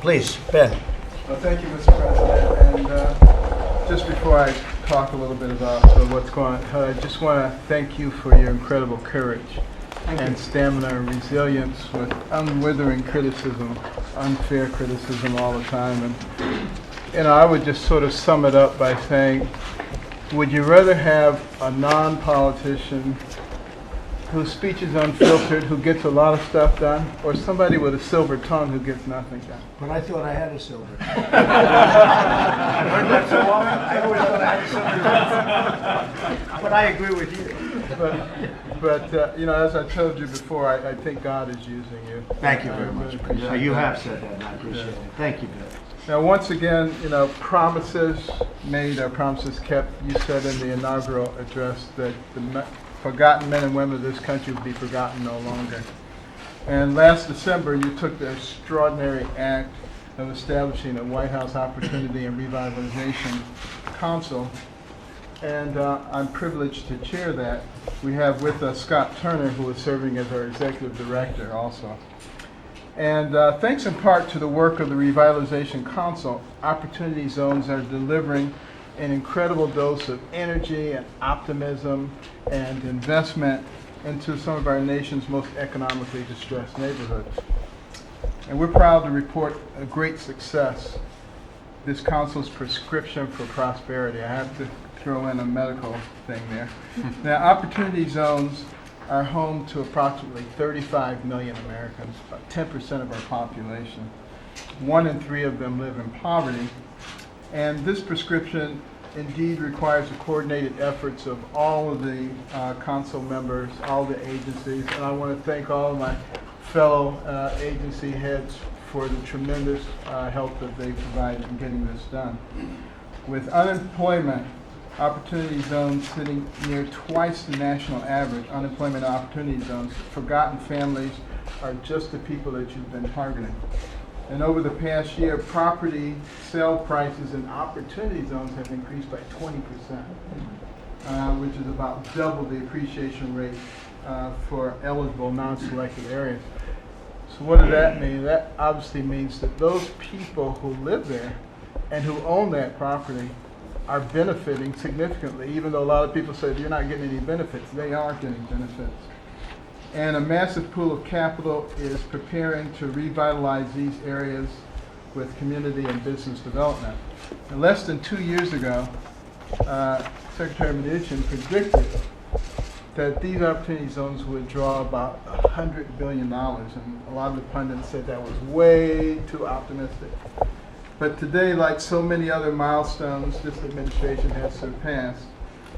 Please, Ben. Well, thank you, Mr. President. And just before I talk a little bit about what's going on, I just want to thank you for your incredible courage and stamina and resilience with unwithering criticism, unfair criticism all the time. And I would just sort of sum it up by saying, would you rather have a non-politician whose speech is unfiltered, who gets a lot of stuff done, or somebody with a silver tongue who gets nothing done? But I thought I had a silver. I heard that so often. I always thought I had a silver. But I agree with you. But you know, as I told you before, I think God is using you. Thank you very much. You have said that, and I appreciate it. Thank you, Ben. Now, once again, you know, promises made are promises kept. You said in the inaugural address that the forgotten men and women of this country would be forgotten no longer. And last December, you took the extraordinary act of establishing a White House Opportunity and Revitalization Council. And I'm privileged to chair that. We have with us Scott Turner, who is serving as our executive director also. And thanks in part to the work of the Revitalization Council, Opportunity Zones are delivering an incredible dose of energy and optimism and investment into some of our nation's most economically distressed neighborhoods. And we're proud to report a great success, this council's prescription for prosperity. I have to throw in a medical thing there. Now, Opportunity Zones are home to approximately 35 million Americans, about 10% of our population. 1 in 3 of them live in poverty. And this prescription indeed requires the coordinated efforts of all of the council members, all the agencies, and I want to thank all of my fellow agency heads for the tremendous help that they provided in getting this done. With unemployment, Opportunity Zones sitting near twice the national average, unemployment opportunity zones, forgotten families are just the people that you've been targeting. And over the past year, property sale prices in opportunity zones have increased by 20%, which is about double the appreciation rate for eligible non-selected areas. So what does that mean? That obviously means that those people who live there and who own that property are benefiting significantly, even though a lot of people say you're not getting any benefits. They are getting benefits. And a massive pool of capital is preparing to revitalize these areas with community and business development. And less than 2 years ago, Secretary Mnuchin predicted that these opportunity zones would draw about $100 billion, and a lot of the pundits said that was way too optimistic. But today, like so many other milestones this administration has surpassed,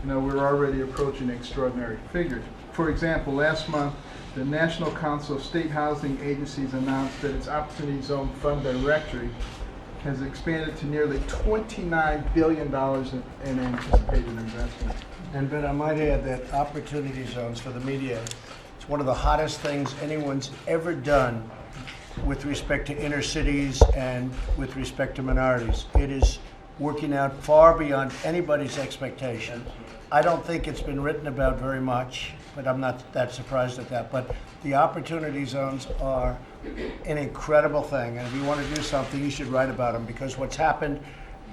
you know, we're already approaching extraordinary figures. For example, last month, the National Council of State Housing Agencies announced that its Opportunity Zone Fund Directory has expanded to nearly $29 billion in anticipated investment. And Ben, I might add that Opportunity Zones for the media, it's one of the hottest things anyone's ever done with respect to inner cities and with respect to minorities. It is working out far beyond anybody's expectation. I don't think it's been written about very much, but I'm not that surprised at that. But the opportunity zones are an incredible thing, and if you want to do something, you should write about them, because what's happened,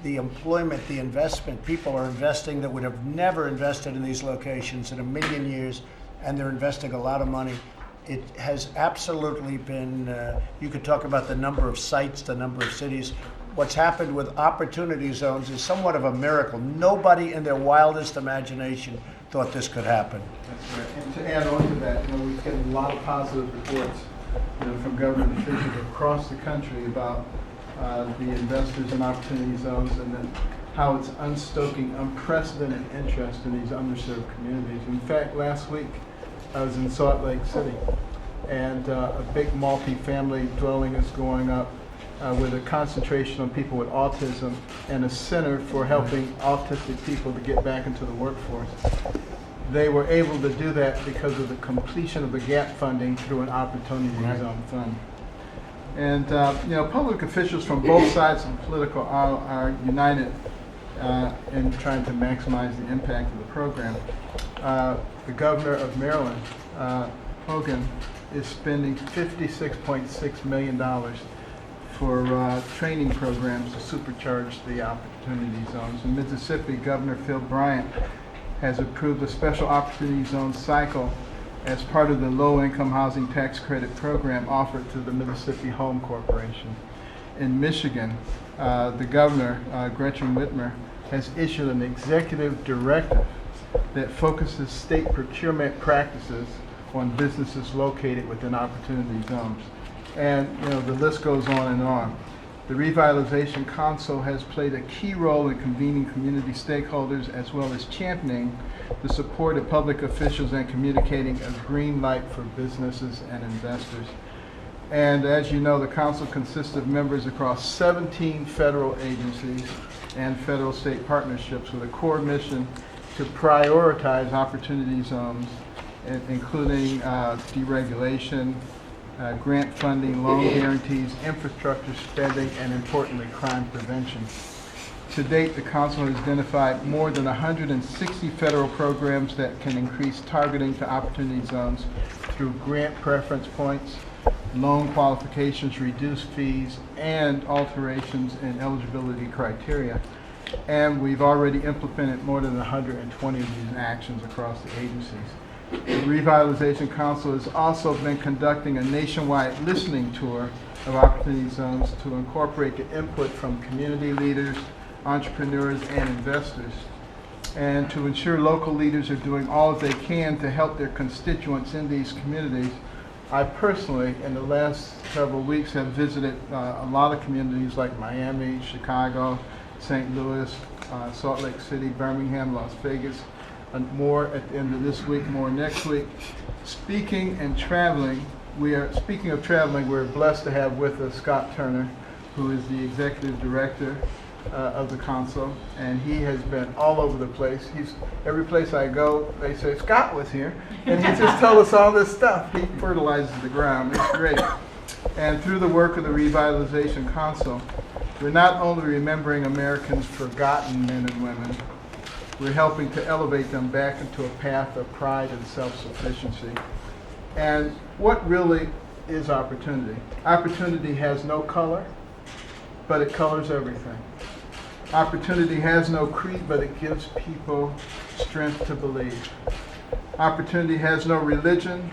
the employment, the investment, people are investing that would have never invested in these locations in a million years, and they're investing a lot of money. It has absolutely been, you could talk about the number of sites, the number of cities. What's happened with opportunity zones is somewhat of a miracle. Nobody in their wildest imagination thought this could happen. That's right. And to add on to that, you know, we've getting a lot of positive reports, you know, from government officials across the country about the investors in opportunity zones, and then how it's unstoking unprecedented interest in these underserved communities. In fact, last week I was in Salt Lake City, and a big multi-family dwelling is going up with a concentration on people with autism and a center for helping autistic people to get back into the workforce. They were able to do that because of the completion of the gap funding through an opportunity zone fund. And you know, public officials from both sides of the political aisle are united in trying to maximize the impact of the program. The governor of Maryland, Hogan, is spending $56.6 million for training programs to supercharge the opportunity zones. In Mississippi, Governor Phil Bryant has approved a special opportunity zone cycle as part of the low-income housing tax credit program offered to the Mississippi Home Corporation. In Michigan, the governor, Gretchen Whitmer, has issued an executive directive that focuses state procurement practices on businesses located within opportunity zones. And the list goes on and on. The Revitalization Council has played a key role in convening community stakeholders as well as championing the support of public officials and communicating a green light for businesses and investors. And as you know, the council consists of members across 17 federal agencies and federal state partnerships with a core mission to prioritize opportunity zones, including deregulation, grant funding, loan guarantees, infrastructure spending, and importantly, crime prevention. To date, the council has identified more than 160 federal programs that can increase targeting to opportunity zones through grant preference points, loan qualifications, reduced fees, and alterations in eligibility criteria. And we've already implemented more than 120 of these actions across the agencies. The Revitalization Council has also been conducting a nationwide listening tour of opportunity zones to incorporate the input from community leaders, entrepreneurs, and investors, and to ensure local leaders are doing all they can to help their constituents in these communities. I personally, in the last several weeks, have visited a lot of communities like Miami, Chicago, St. Louis, Salt Lake City, Birmingham, Las Vegas, and more at the end of this week, more next week. Speaking of traveling, we're blessed to have with us Scott Turner, who is the executive director of the council, and he has been all over the place. Every place I go, they say Scott was here, and he just told us all this stuff. He fertilizes the ground. It's great. And through the work of the Revitalization Council, we're not only remembering Americans' forgotten men and women, we're helping to elevate them back into a path of pride and self-sufficiency. And what really is opportunity? Opportunity has no color, but it colors everything. Opportunity has no creed, but it gives people strength to believe. Opportunity has no religion,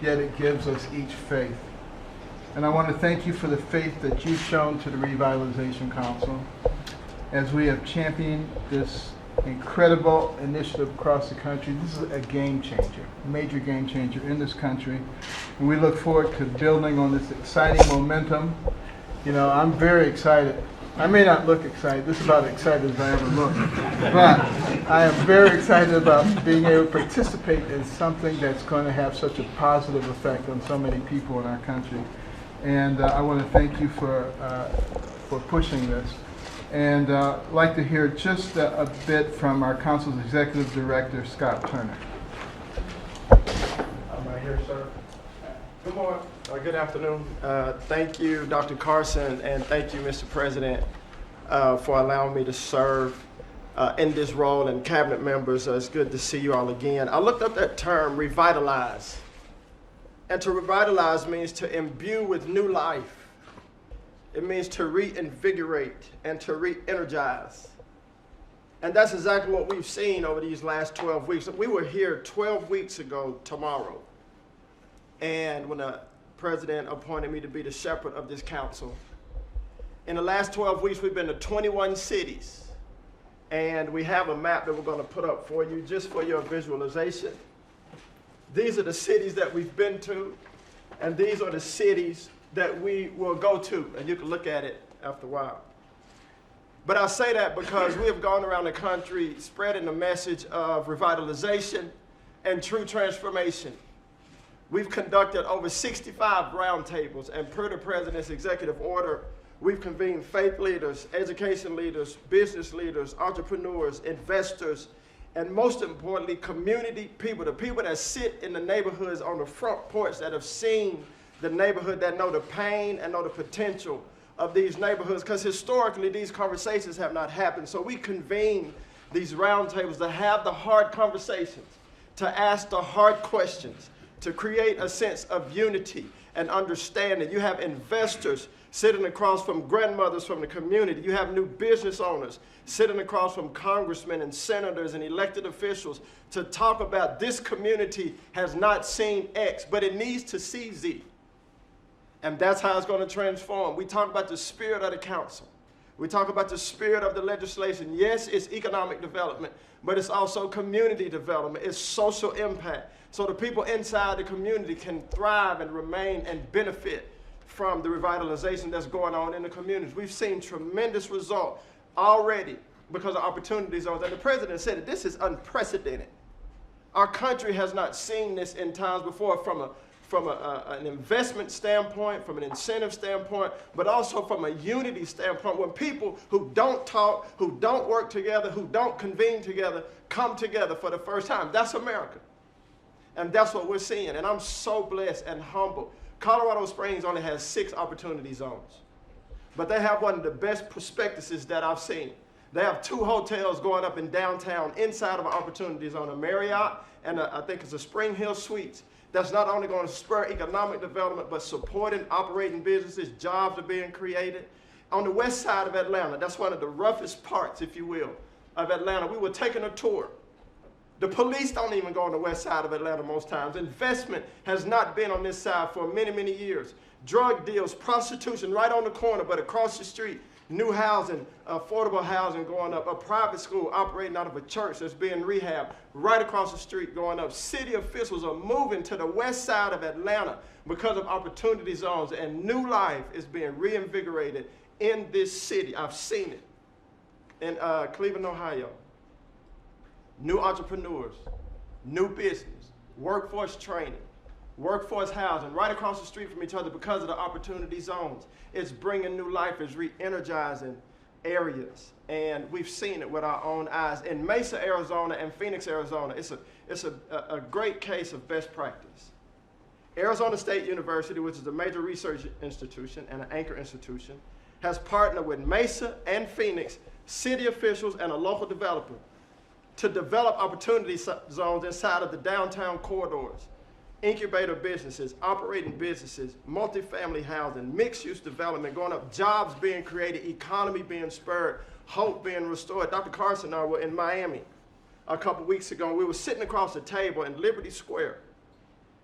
yet it gives us each faith. And I want to thank you for the faith that you've shown to the Revitalization Council as we have championed this incredible initiative across the country. This is a game changer, major game changer in this country. And we look forward to building on this exciting momentum. I'm very excited. I may not look excited. This is about as excited as I ever look. But I am very excited about being able to participate in something that's going to have such a positive effect on so many people in our country. And I want to thank you for pushing this. And I'd like to hear just a bit from our council's executive director, Scott Turner. I'm right here, sir. Good morning, or good afternoon. Thank you, Dr. Carson, and thank you, Mr. President, for allowing me to serve in this role, and cabinet members. It's good to see you all again. I looked up that term, revitalize. And to revitalize means to imbue with new life. It means to reinvigorate and to re-energize. And that's exactly what we've seen over these last 12 weeks. We were here 12 weeks ago tomorrow. And when the president appointed me to be the shepherd of this council, in the last 12 weeks, we've been to 21 cities. And we have a map that we're going to put up for you just for your visualization. These are the cities that we've been to, and these are the cities that we will go to, and you can look at it after a while. But I say that because we have gone around the country spreading the message of revitalization and true transformation. We've conducted over 65 roundtables, and per the president's executive order, we've convened faith leaders, education leaders, business leaders, entrepreneurs, investors, and most importantly, community people, the people that sit in the neighborhoods on the front porch that have seen the neighborhood, that know the pain and know the potential of these neighborhoods, because historically these conversations have not happened. So we convene these roundtables to have the hard conversations, to ask the hard questions, to create a sense of unity and understanding. You have investors sitting across from grandmothers from the community. You have new business owners sitting across from congressmen and senators and elected officials to talk about this community has not seen X, but it needs to see Z. And that's how it's going to transform. We talk about the spirit of the council. We talk about the spirit of the legislation. Yes, it's economic development, but it's also community development. It's social impact. So the people inside the community can thrive and remain and benefit from the revitalization that's going on in the communities. We've seen tremendous results already because of opportunity zones. And the president said that this is unprecedented. Our country has not seen this in times before from an investment standpoint, from an incentive standpoint, but also from a unity standpoint, when people who don't talk, who don't work together, who don't convene together, come together for the first time. That's America. And that's what we're seeing. And I'm so blessed and humbled. Colorado Springs only has 6 opportunity zones, but they have one of the best prospectuses that I've seen. They have 2 hotels going up in downtown inside of an opportunity zone, a Marriott and I think it's a Spring Hill Suites. That's not only going to spur economic development, but supporting operating businesses, jobs are being created. On the west side of Atlanta, that's one of the roughest parts, if you will, of Atlanta. We were taking a tour. The police don't even go on the west side of Atlanta most times. Investment has not been on this side for many, many years. Drug deals, prostitution right on the corner, but across the street, new housing, affordable housing going up, a private school operating out of a church that's being rehabbed right across the street going up. City officials are moving to the west side of Atlanta because of opportunity zones, and new life is being reinvigorated in this city. I've seen it in Cleveland, Ohio. New entrepreneurs, new business, workforce training, workforce housing right across the street from each other because of the opportunity zones. It's bringing new life, it's re-energizing areas. And we've seen it with our own eyes. In Mesa, Arizona and Phoenix, Arizona, it's a great case of best practice. Arizona State University, which is a major research institution and an anchor institution, has partnered with Mesa and Phoenix city officials and a local developer to develop opportunity zones inside of the downtown corridors. Incubator businesses, operating businesses, multifamily housing, mixed-use development going up, jobs being created, economy being spurred, hope being restored. Dr. Carson and I were in Miami a couple weeks ago. We were sitting across the table in Liberty Square,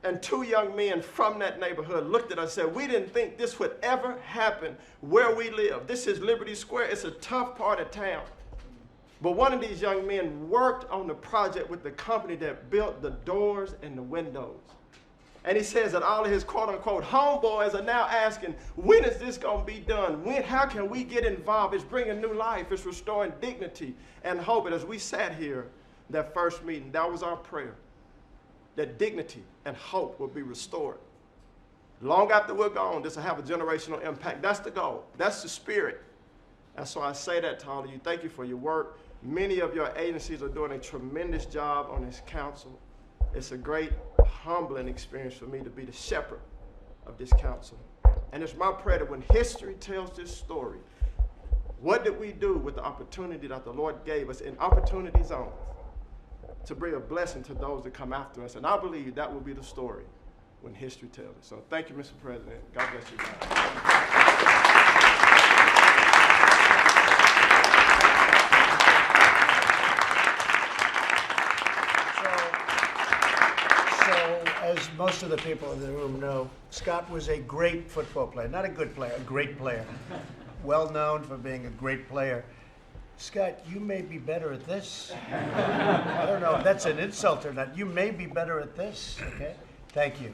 and 2 young men from that neighborhood looked at us and said, "We didn't think this would ever happen where we live. This is Liberty Square. It's a tough part of town." But one of these young men worked on the project with the company that built the doors and the windows. And he says that all of his quote-unquote homeboys are now asking, when is this going to be done? How can we get involved? It's bringing new life. It's restoring dignity and hope. And as we sat here, that first meeting, that was our prayer, that dignity and hope will be restored. Long after we're gone, this will have a generational impact. That's the goal. That's the spirit. And so I say that to all of you. Thank you for your work. Many of your agencies are doing a tremendous job on this council. It's a great, humbling experience for me to be the shepherd of this council. And it's my prayer that when history tells this story, what did we do with the opportunity that the Lord gave us in opportunity zones to bring a blessing to those that come after us? And I believe that will be the story when history tells it. So thank you, Mr. President. God bless you guys. As most of the people in the room know, Scott was a great football player. Not a good player, a great player. Well known for being a great player. Scott, you may be better at this. I don't know if that's an insult or not. You may be better at this, okay? Thank you.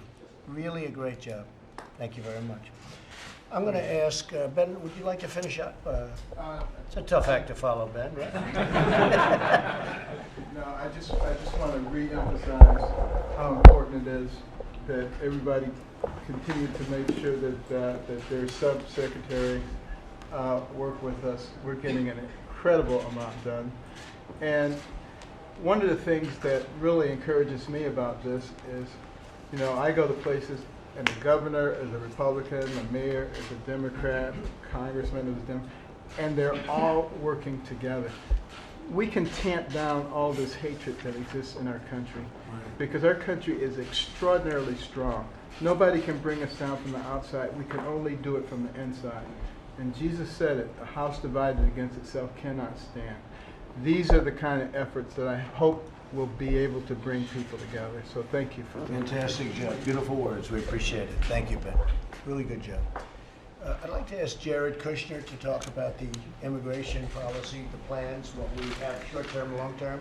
Really a great job. Thank you very much. I'm going to ask, Ben, would you like to finish up? It's a tough act to follow, Ben, right? No, I just want to re-emphasize how important it is that everybody continue to make sure that their sub-secretary work with us. We're getting an incredible amount done. And one of the things that really encourages me about this is, you know, I go to places and the governor is a Republican, the mayor is a Democrat, congressman is a Democrat, and they're all working together. We can tamp down all this hatred that exists in our country because our country is extraordinarily strong. Nobody can bring us down from the outside. We can only do it from the inside. And Jesus said it, a house divided against itself cannot stand. These are the kind of efforts that I hope will be able to bring people together. So thank you for that. Fantastic job. Beautiful words. We appreciate it. Thank you, Ben. Really good job. I'd like to ask Jared Kushner to talk about the immigration policy, the plans, what we have short-term, long-term.